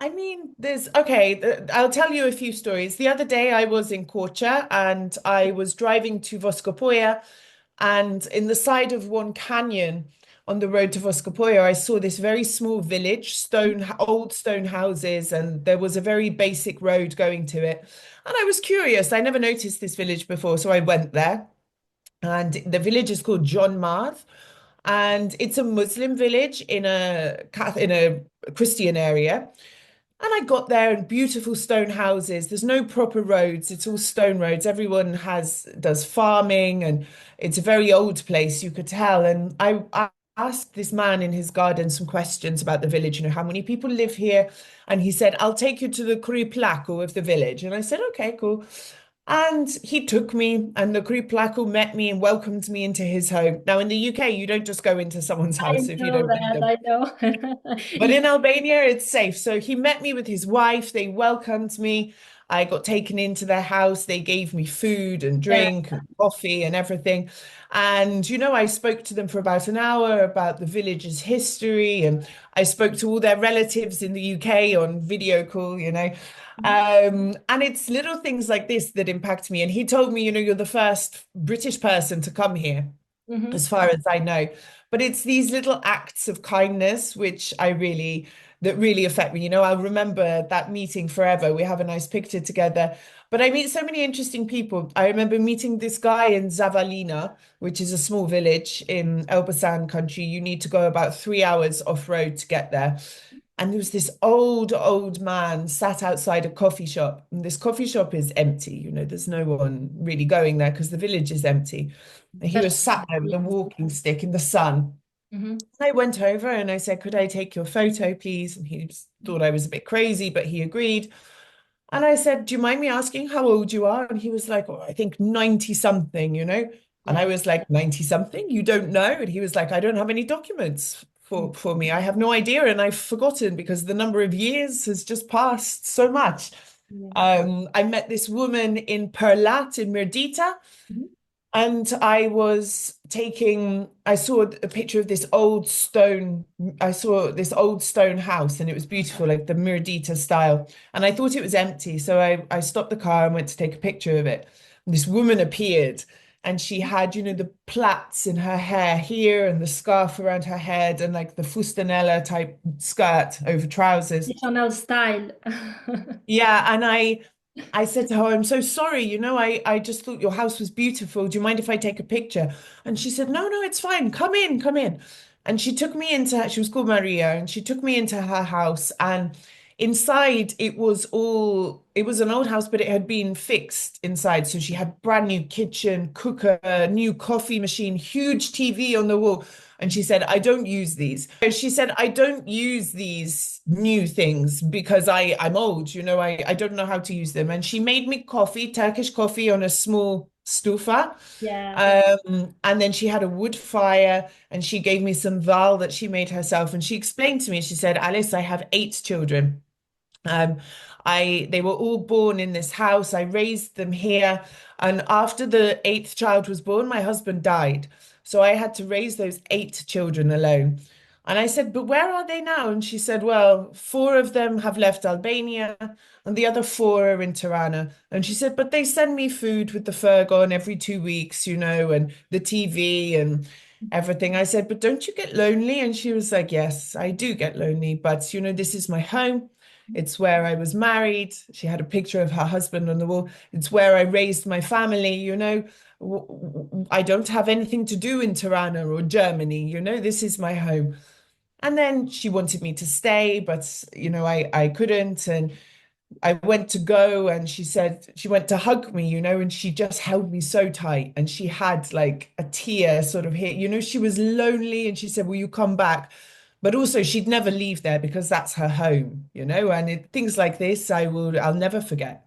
I mean, I'll tell you a few stories. The other day I was in Corcha and I was driving to Voskopoja, and in the side of one canyon on the road to Voskopoja, I saw this very small village, old stone houses, and there was a very basic road going to it. And I was curious. I never noticed this village before, so I went there. And the village is called John Marth, and it's a Muslim village in a Christian area. And I got there and beautiful stone houses. There's no proper roads. It's all stone roads. Everyone does farming, and it's a very old place, you could tell. And I asked this man in his garden some questions about the village, how many people live here? And he said, I'll take you to the Kriplaku of the village. And I said, okay, cool. And he took me, and the Kriplaku met me and welcomed me into his home. Now, in the UK, you don't just go into someone's I house if you know don't know that, them. I know. But in Albania, it's safe. So he met me with his wife. They welcomed me. I got taken into their house. They gave me food and Yeah. drink and coffee and everything. And, I spoke to them for about an hour about the village's history. And I spoke to all their relatives in the UK on video call. And it's little things like this that impact me. And he told me, you're the first British person to come here Hmm. as far as I know. But it's these little acts of kindness that really affect me. I'll remember that meeting forever. We have a nice picture together. But I meet so many interesting people. I remember meeting this guy in Zavalina, which is a small village in Elbasan country. You need to go about 3 hours off road to get there. And there was this old man sat outside a coffee shop. And this coffee shop is empty. There's no one really going there because the village is empty. And he was Especially. sat there with a walking stick in the sun. Hmm. I went over and I said, could I take your photo, please? And he thought I was a bit crazy, but he agreed. And I said, do you mind me asking how old you are? And he was like, oh, I think 90 something. And I Yeah. was like, 90 something? You don't know? And he was like, I don't have any documents for me. I have no idea. And I've forgotten because the number of years has just passed so much. Yeah. I met this woman in Përlat in Mirdita, Mhm. and I saw a picture of I saw this old stone house, and it was beautiful, like the Mirdita style. And I thought it was empty. So I stopped the car and went to take a picture of it. And this woman appeared, and she had, the plaits in her hair here and the scarf around her head and like the fustanella type skirt over trousers. Traditional style. Yeah, and I said to her, I'm so sorry, I just thought your house was beautiful. Do you mind if I take a picture? And she said, no, it's fine. Come in, come in. And she took me she was called Maria, and she took me into her house. And inside, it was an old house, but it had been fixed inside. So she had brand new kitchen, cooker, new coffee machine, huge TV on the wall. And she said, I don't use these. So she said, I don't use these new things because I'm old, I don't know how to use them. And she made me coffee, Turkish coffee on a small stufa. Yeah. And then she had a wood fire, and she gave me some val that she made herself. And she explained to me, she said, Alice, I have 8 children. Um, they were all born in this house. I raised them here. And after the eighth child was born, my husband died. So I had to raise those 8 children alone. And I said, but where are they now? And she said, well, 4 of them have left Albania and the other 4 are in Tirana. And she said, but they send me food with the Fergon every 2 weeks, and the TV and everything. I said, but don't you get lonely? And she was like, yes, I do get lonely, but this is my home. It's where I was married. She had a picture of her husband on the wall. It's where I raised my family. I don't have anything to do in Tirana or Germany. This is my home. And then she wanted me to stay, but I couldn't. And I went to go, and she said she went to hug me, and she just held me so tight, and she had like a tear sort of here. She was lonely, and she said, will you come back? But also she'd never leave there because that's her home. And things like this I'll never forget.